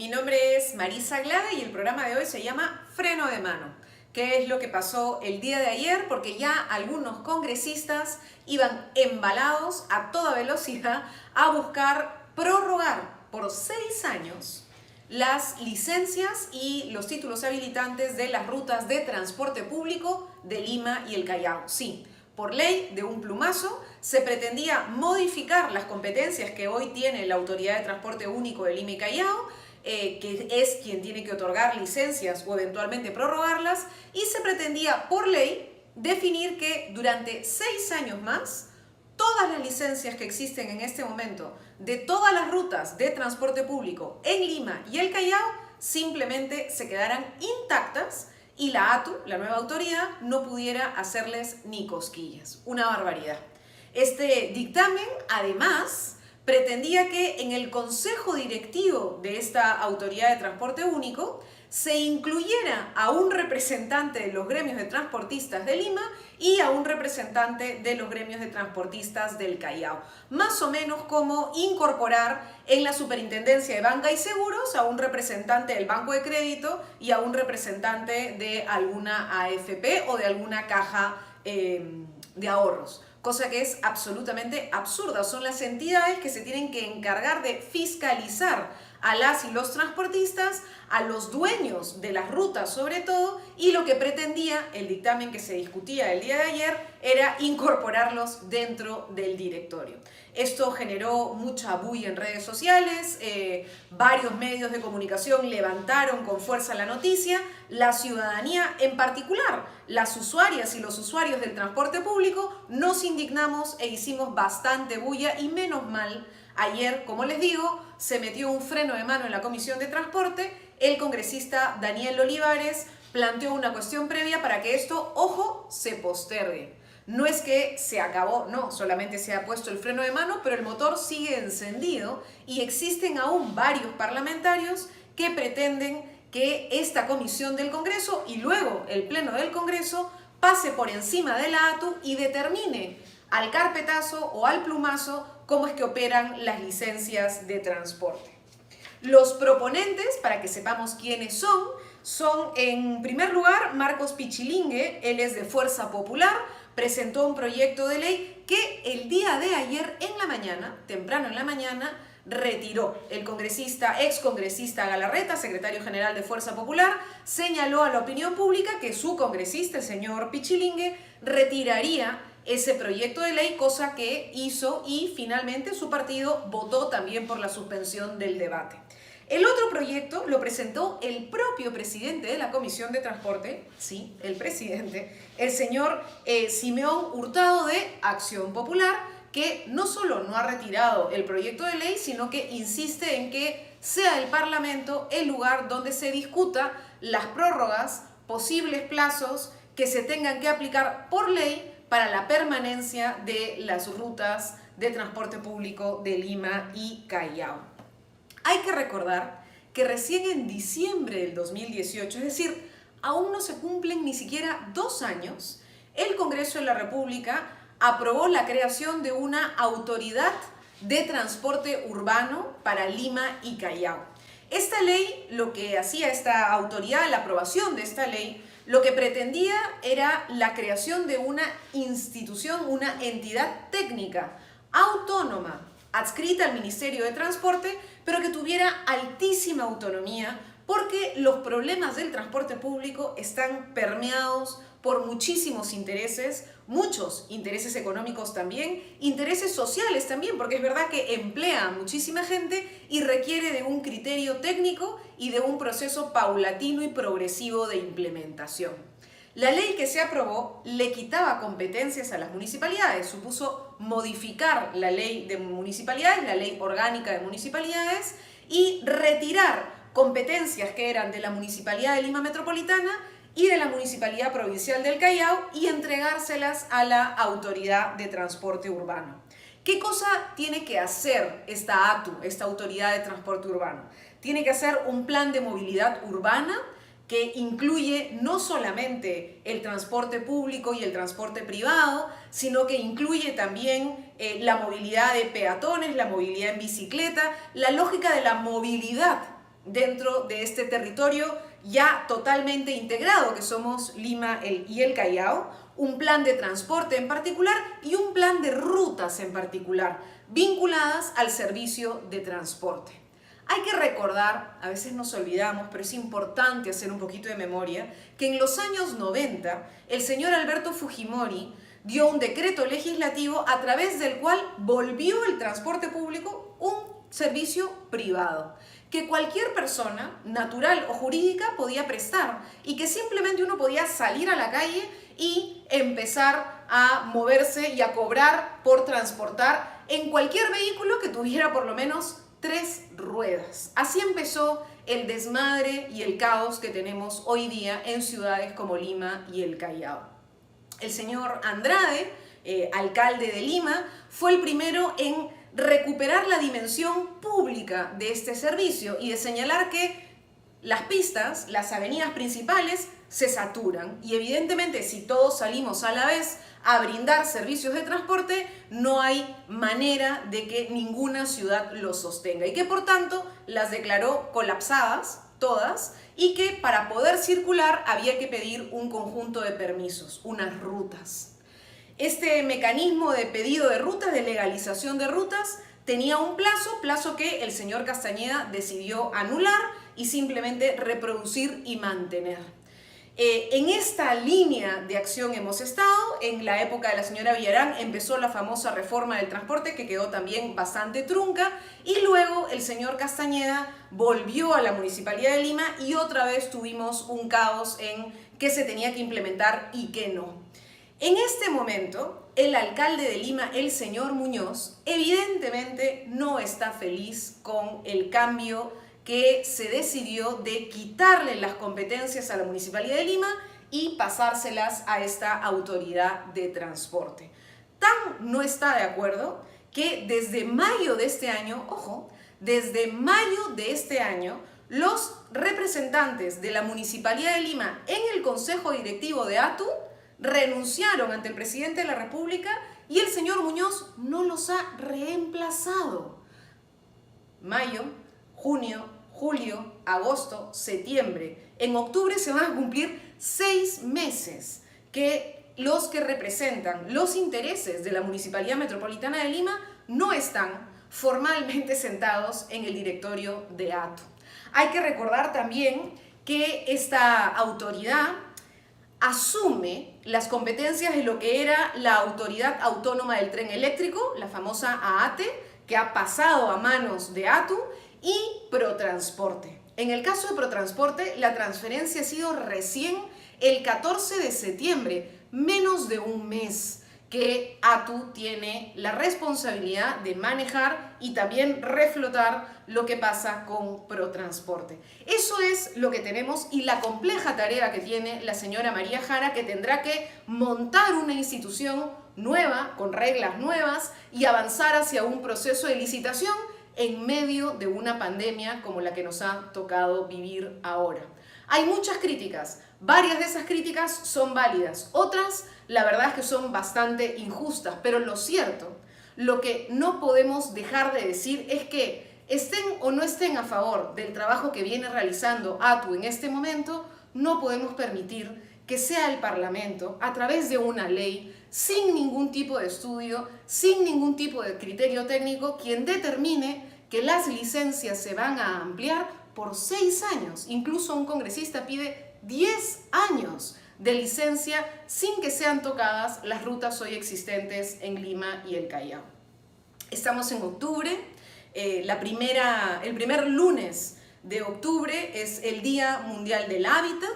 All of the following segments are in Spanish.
mi nombre es Marisa Glade y el programa de hoy se llama Freno de Mano. ¿Qué es lo que pasó el día de ayer? Porque ya algunos congresistas iban embalados a toda velocidad a buscar prorrogar por 6 años las licencias y los títulos habilitantes de las rutas de transporte público de Lima y el Callao. Sí, por ley, de un plumazo, se pretendía modificar las competencias que hoy tiene la Autoridad de Transporte Único de Lima y Callao, que es quien tiene que otorgar licencias o eventualmente prorrogarlas, y se pretendía por ley definir que durante 6 años más todas las licencias que existen en este momento de todas las rutas de transporte público en Lima y el Callao simplemente se quedaran intactas y la ATU, la nueva autoridad, no pudiera hacerles ni cosquillas. Una barbaridad. Este dictamen, además, pretendía que en el consejo directivo de esta Autoridad de Transporte Único se incluyera a un representante de los gremios de transportistas de Lima y a un representante de los gremios de transportistas del Callao. Más o menos como incorporar en la Superintendencia de Banca y Seguros a un representante del Banco de Crédito y a un representante de alguna AFP o de alguna caja de ahorros. Cosa que es absolutamente absurda. Son las entidades que se tienen que encargar de fiscalizar a las y los transportistas, a los dueños de las rutas sobre todo, y lo que pretendía el dictamen que se discutía el día de ayer era incorporarlos dentro del directorio. Esto generó mucha bulla en redes sociales, varios medios de comunicación levantaron con fuerza la noticia, la ciudadanía en particular, las usuarias y los usuarios del transporte público, nos indignamos e hicimos bastante bulla y menos mal. Ayer, como les digo, se metió un freno de mano en la Comisión de Transporte. El congresista Daniel Olivares planteó una cuestión previa para que esto, ojo, se postergue. No es que se acabó, no, solamente se ha puesto el freno de mano, pero el motor sigue encendido y existen aún varios parlamentarios que pretenden que esta comisión del Congreso y luego el Pleno del Congreso pase por encima de la ATU y determine al carpetazo o al plumazo cómo es que operan las licencias de transporte. Los proponentes, para que sepamos quiénes son en primer lugar Marcos Pichilingue, él es de Fuerza Popular, presentó un proyecto de ley que el día de ayer en la mañana, temprano en la mañana, retiró. El excongresista Galarreta, secretario general de Fuerza Popular, señaló a la opinión pública que su congresista, el señor Pichilingue, retiraría ese proyecto de ley, cosa que hizo y finalmente su partido votó también por la suspensión del debate. El otro proyecto lo presentó el propio presidente de la Comisión de Transporte, sí, el presidente, el señor Simeón Hurtado de Acción Popular, que no solo no ha retirado el proyecto de ley, sino que insiste en que sea el Parlamento el lugar donde se discuta las prórrogas, posibles plazos que se tengan que aplicar por ley para la permanencia de las rutas de transporte público de Lima y Callao. Hay que recordar que recién en diciembre del 2018, es decir, aún no se cumplen ni siquiera 2 años, el Congreso de la República aprobó la creación de una autoridad de transporte urbano para Lima y Callao. Esta ley, lo que hacía esta autoridad, la aprobación de esta ley, lo que pretendía era la creación de una institución, una entidad técnica autónoma, adscrita al Ministerio de Transporte, pero que tuviera altísima autonomía porque los problemas del transporte público están permeados por muchísimos intereses, muchos intereses económicos también, intereses sociales también, porque es verdad que emplea a muchísima gente y requiere de un criterio técnico y de un proceso paulatino y progresivo de implementación. La ley que se aprobó le quitaba competencias a las municipalidades, supuso modificar la ley de municipalidades, la ley orgánica de municipalidades, y retirar competencias que eran de la Municipalidad de Lima Metropolitana y de la Municipalidad Provincial del Callao y entregárselas a la Autoridad de Transporte Urbano. ¿Qué cosa tiene que hacer esta ATU, esta Autoridad de Transporte Urbano? Tiene que hacer un plan de movilidad urbana que incluye no solamente el transporte público y el transporte privado, sino que incluye también la movilidad de peatones, la movilidad en bicicleta, la lógica de la movilidad dentro de este territorio ya totalmente integrado que somos Lima y el Callao, un plan de transporte en particular y un plan de rutas en particular, vinculadas al servicio de transporte. Hay que recordar, a veces nos olvidamos, pero es importante hacer un poquito de memoria, que en los años 90 el señor Alberto Fujimori dio un decreto legislativo a través del cual volvió el transporte público un servicio privado, que cualquier persona, natural o jurídica, podía prestar y que simplemente uno podía salir a la calle y empezar a moverse y a cobrar por transportar en cualquier vehículo que tuviera por lo menos 3 ruedas. Así empezó el desmadre y el caos que tenemos hoy día en ciudades como Lima y el Callao. El señor Andrade, alcalde de Lima, fue el primero en recuperar la dimensión pública de este servicio y de señalar que las pistas, las avenidas principales, se saturan. Y evidentemente, si todos salimos a la vez a brindar servicios de transporte, no hay manera de que ninguna ciudad los sostenga. Y que por tanto las declaró colapsadas, todas, y que para poder circular había que pedir un conjunto de permisos, unas rutas. Este mecanismo de pedido de rutas, de legalización de rutas, tenía un plazo que el señor Castañeda decidió anular y simplemente reproducir y mantener. En esta línea de acción hemos estado. En la época de la señora Villarán empezó la famosa reforma del transporte, que quedó también bastante trunca, y luego el señor Castañeda volvió a la Municipalidad de Lima y otra vez tuvimos un caos en qué se tenía que implementar y qué no. En este momento, el alcalde de Lima, el señor Muñoz, evidentemente no está feliz con el cambio que se decidió de quitarle las competencias a la Municipalidad de Lima y pasárselas a esta autoridad de transporte. Tan no está de acuerdo que desde mayo de este año, ojo, desde mayo de este año, los representantes de la Municipalidad de Lima en el Consejo Directivo de ATU renunciaron ante el presidente de la República y el señor Muñoz no los ha reemplazado. Mayo, junio, julio, agosto, septiembre. En octubre se van a cumplir 6 meses que los que representan los intereses de la Municipalidad Metropolitana de Lima no están formalmente sentados en el directorio de ATU. Hay que recordar también que esta autoridad asume las competencias de lo que era la Autoridad Autónoma del Tren Eléctrico, la famosa AATE, que ha pasado a manos de ATU, y Protransporte. En el caso de Protransporte, la transferencia ha sido recién el 14 de septiembre, menos de un mes que ATU tiene la responsabilidad de manejar y también reflotar lo que pasa con Protransporte. Eso es lo que tenemos y la compleja tarea que tiene la señora María Jara, que tendrá que montar una institución nueva, con reglas nuevas, y avanzar hacia un proceso de licitación en medio de una pandemia como la que nos ha tocado vivir ahora. Hay muchas críticas, varias de esas críticas son válidas, otras la verdad es que son bastante injustas, pero lo cierto, lo que no podemos dejar de decir es que estén o no estén a favor del trabajo que viene realizando ATU en este momento, no podemos permitir que sea el Parlamento, a través de una ley, sin ningún tipo de estudio, sin ningún tipo de criterio técnico, quien determine que las licencias se van a ampliar por 6 años. Incluso un congresista pide 10 años de licencia sin que sean tocadas las rutas hoy existentes en Lima y el Callao. Estamos en octubre, el primer lunes de octubre es el Día Mundial del Hábitat.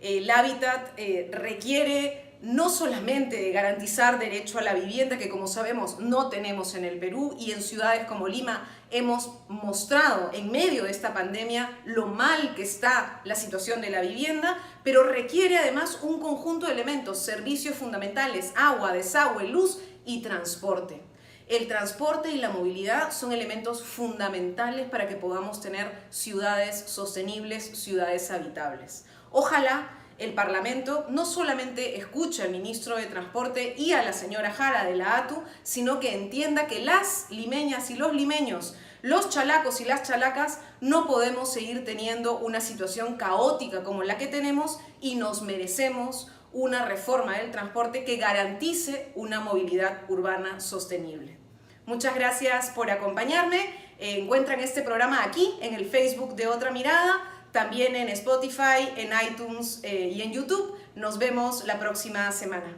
El hábitat requiere no solamente de garantizar derecho a la vivienda, que como sabemos no tenemos en el Perú, y en ciudades como Lima hemos mostrado en medio de esta pandemia lo mal que está la situación de la vivienda, pero requiere además un conjunto de elementos, servicios fundamentales, agua, desagüe, luz y transporte. El transporte y la movilidad son elementos fundamentales para que podamos tener ciudades sostenibles, ciudades habitables. Ojalá el Parlamento no solamente escuche al ministro de Transporte y a la señora Jara de la ATU, sino que entienda que las limeñas y los limeños Los chalacos y las chalacas no podemos seguir teniendo una situación caótica como la que tenemos y nos merecemos una reforma del transporte que garantice una movilidad urbana sostenible. Muchas gracias por acompañarme. Encuentran este programa aquí en el Facebook de Otra Mirada, también en Spotify, en iTunes y en YouTube. Nos vemos la próxima semana.